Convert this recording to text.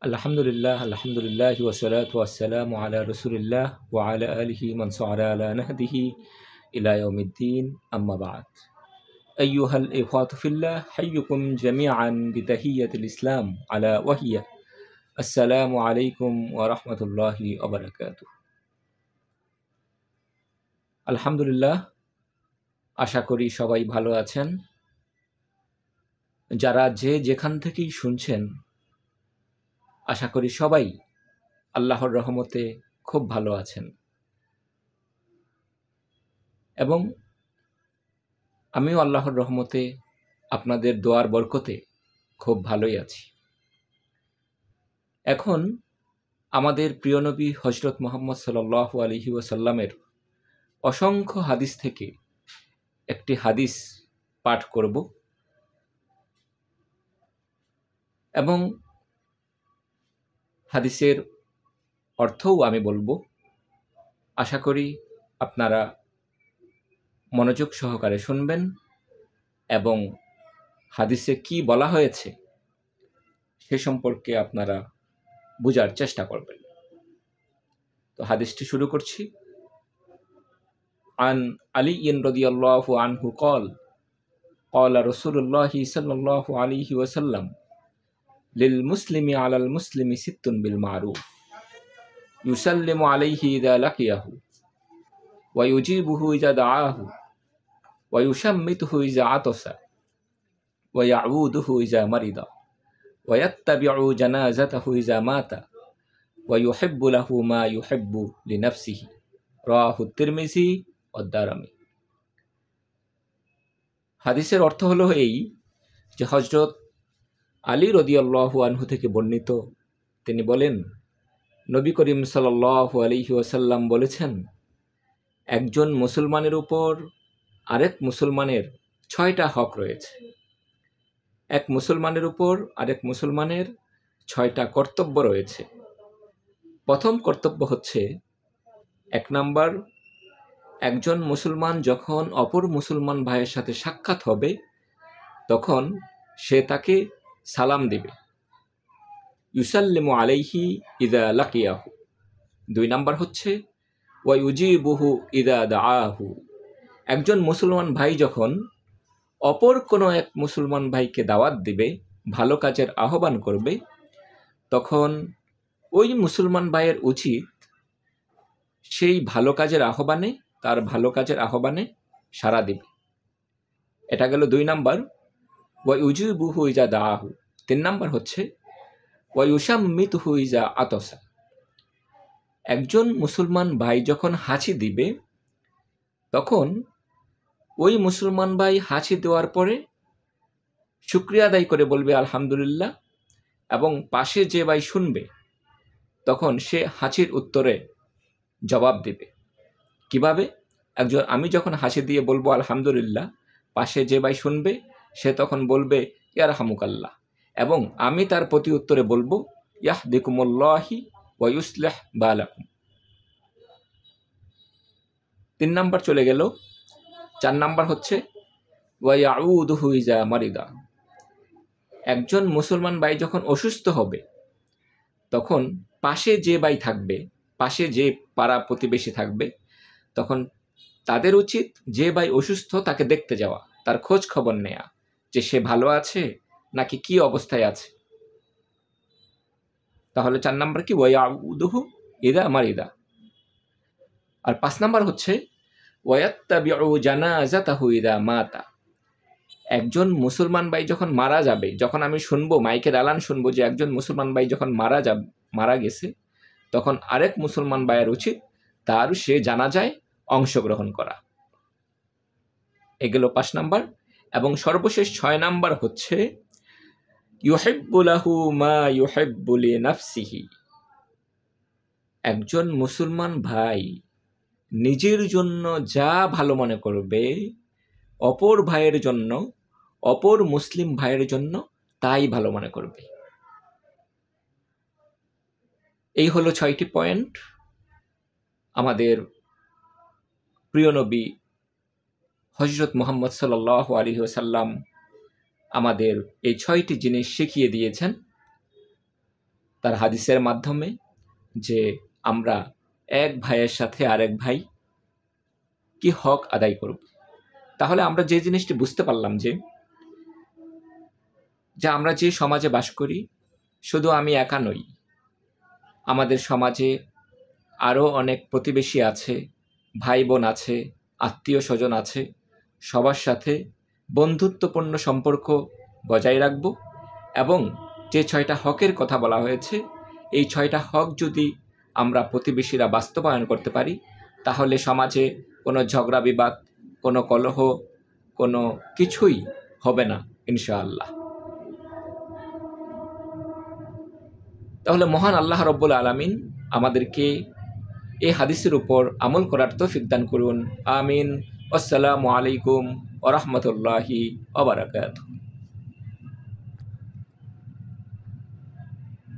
আলহামদুলিল্লাহ, আলহামদুলিল্লাহ ওয়াসসালাতু ওয়াসসালামু আলা রাসূলিল্লাহ ওয়া আলা আলিহি মান সাআরা আলা নাহদিহি ইলা ইয়াউমিদ্দিন, আম্মা বা'দ। আইয়ুহাল ইখওয়াতু ফিল্লাহ, হাইয়ুকুম জামিআন বিতাহিয়্যাতিল ইসলাম আলা ওয়া হিয়া আসসালামু আলাইকুম ওয়া রাহমাতুল্লাহি ওয়া বারাকাতুহু। আলহামদুলিল্লাহ, আশা করি সবাই ভালো আছেন। যারা যেখান থেকেই শুনছেন, আশা করি সবাই আল্লাহর রহমতে খুব ভালো আছেন এবং আমিও আল্লাহর রহমতে আপনাদের দোয়ার বরকতে খুব ভালোই আছি। এখন আমাদের প্রিয় নবী হযরত মুহাম্মদ সাল্লাল্লাহু আলাইহি ওয়াসাল্লামের অসংখ্য হাদিস থেকে একটি হাদিস পাঠ করব এবং হাদিসের অর্থও আমি বলবো। আশা করি আপনারা মনোযোগ সহকারে শুনবেন এবং হাদিসে কি বলা হয়েছে সে সম্পর্কে আপনারা বোঝার চেষ্টা করবেন। তো হাদিসটি শুরু করছি। আন আলী রাদিয়াল্লাহু আনহু قال قال رسول الله صلى الله عليه وسلم للمسلم على المسلم ست بالمعروف يسلم عليه إذا لقيه ويجيبه إذا دعاه ويشمته إذا عطس ويعوده إذا مرض ويتبع جنازته إذا مات ويحب له ما يحب لنفسه رواه الترمذي والدارمي। হাদিসের অর্থ হলো এই যে হযরত আলী রাদিয়াল্লাহু আনহু থেকে বর্ণিত, তিনি বলেন, নবী করিম সাল্লাল্লাহু আলাইহি ওয়াসাল্লাম বলেছেন, একজন মুসলমানের উপর আরেক মুসলমানের 6টা হক রয়েছে। এক মুসলমানের উপর আরেক মুসলমানের 6টা কর্তব্য রয়েছে। প্রথম কর্তব্য হচ্ছে, 1 নাম্বার, একজন মুসলমান যখন অপর মুসলমান ভাইয়ের সাথে সাক্ষাৎ হবে তখন সে তাকে সালাম দিবে। ইউসাল্লিমু আলাইহি ইযা লাকিয়াহু। 2 নাম্বার হচ্ছে ওয়া ইউজিবুহু ইযা দাআহু। একজন মুসলমান ভাই যখন অপর কোনো এক মুসলমান ভাইকে দাওয়াত দিবে, ভালো কাজের আহ্বান করবে, তখন ওই মুসলমান ভাইয়ের উচিত সেই ভালো কাজের আহ্বানে, তার ভালো কাজের আহ্বানে সাড়া দিবে। এটা গেল 2 নাম্বার। ওয়া ইউজিবুহু ইযা দাআহু। 3 নাম্বার হচ্ছে ওয়া ইউশাম্মিতুহু ইযা আতাসা। একজন মুসলমান ভাই যখন হাঁচি দিবে তখন ওই মুসলমান ভাই হাঁচি দেওয়ার পরে শুকরিয়া আদায় করে বলবে আলহামদুলিল্লাহ, এবং পাশে যে ভাই শুনবে তখন সে হাঁচির উত্তরে জবাব দিবে। কিভাবে? আমি যখন হাসি দিয়ে বলবো আলহামদুলিল্লাহ, পাশে যে ভাই শুনবে সে তখন বলবে ইয়ারহামুকাল্লাহ, এবং আমি তার প্রতি উত্তরে বলবো ইয়াহদিকুমুল্লাহি ওয়া ইউসলিহ বালাকুম। 3 নাম্বার চলে গেল। 4 নাম্বার হচ্ছে ওয়া ইয়াউদুহু ইযা মারিদা। একজন মুসলমান ভাই যখন অসুস্থ হবে তখন পাশে যে ভাই থাকবে, পাশে যে পাড়া প্রতিবেশী থাকবে, তখন তাদের উচিত যে ভাই অসুস্থ তাকে দেখতে যাওয়া, তার খোঁজ খবর নেয়া যে সে ভালো আছে নাকি কি অবস্থায় আছে। তাহলে 4 নাম্বার কি? ওয়া ইয়াউদুহু ইযা মারিদা। আর 5 নাম্বার হচ্ছে ওয়া ইয়াত্তাবিউ জানাজাতাহু ইযা মাতা। একজন মুসলমান ভাই যখন মারা যাবে, যখন আমি শুনবো, মাইকের এলান শুনবো যে একজন মুসলমান ভাই যখন মারা গেছে, তখন আরেক মুসলমান ভাইয়ের উচিত তার সে জানাজায় অংশগ্রহণ করা। এগুলো 5 নাম্বার। এবং সর্বশেষ 6 নাম্বার হচ্ছে ইউহিব্বু লাহু মা ইউহিব্বু লিনাফসিহি। একজন মুসলমান ভাই নিজের জন্য যা ভালো মনে করবে, অপর ভাইয়ের জন্য, অপর মুসলিম ভাইয়ের জন্য তাই ভালো মনে করবে। এই হলো 6টি পয়েন্ট আমাদের প্রিয় নবী হযরত মুহাম্মদ সাল্লাল্লাহু আলাইহি ওয়াসাল্লাম আমাদের এই 6টি জিনিস শিখিয়ে দিয়েছেন। তার হাদিসের মাধ্যমে যে আমরা এক ভাইয়ের সাথে আরেক ভাই কি হক আদায় করব। তাহলে আমরা যে জিনিসটি বুঝতে পারলাম যে আমরা যে সমাজে বাস করি, শুধু আমি একা নই, আমাদের সমাজে আরও অনেক প্রতিবেশী আছে, ভাই বোন আছে, আত্মীয় স্বজন আছে। সবার সাথে বন্ধুত্বপূর্ণ সম্পর্ক বজায় রাখব এবং যে 6টা হকের কথা বলা হয়েছে, এই 6টা হক যদি আমরা প্রতিবেশীরা বাস্তবায়ন করতে পারি, তাহলে সমাজে কোনো ঝগড়া বিবাদ, কোনো কলহ, কোনো কিছুই হবে না ইনশাআল্লাহ। তাহলে মহান আল্লাহ রব্বুল আলামিন আমাদেরকে এই হাদিসের উপর আমল করার তৌফিক দান করুন। আমিন। আসসালামু আলাইকুম ওয়া রাহমাতুল্লাহি ওয়া বারাকাতুহু।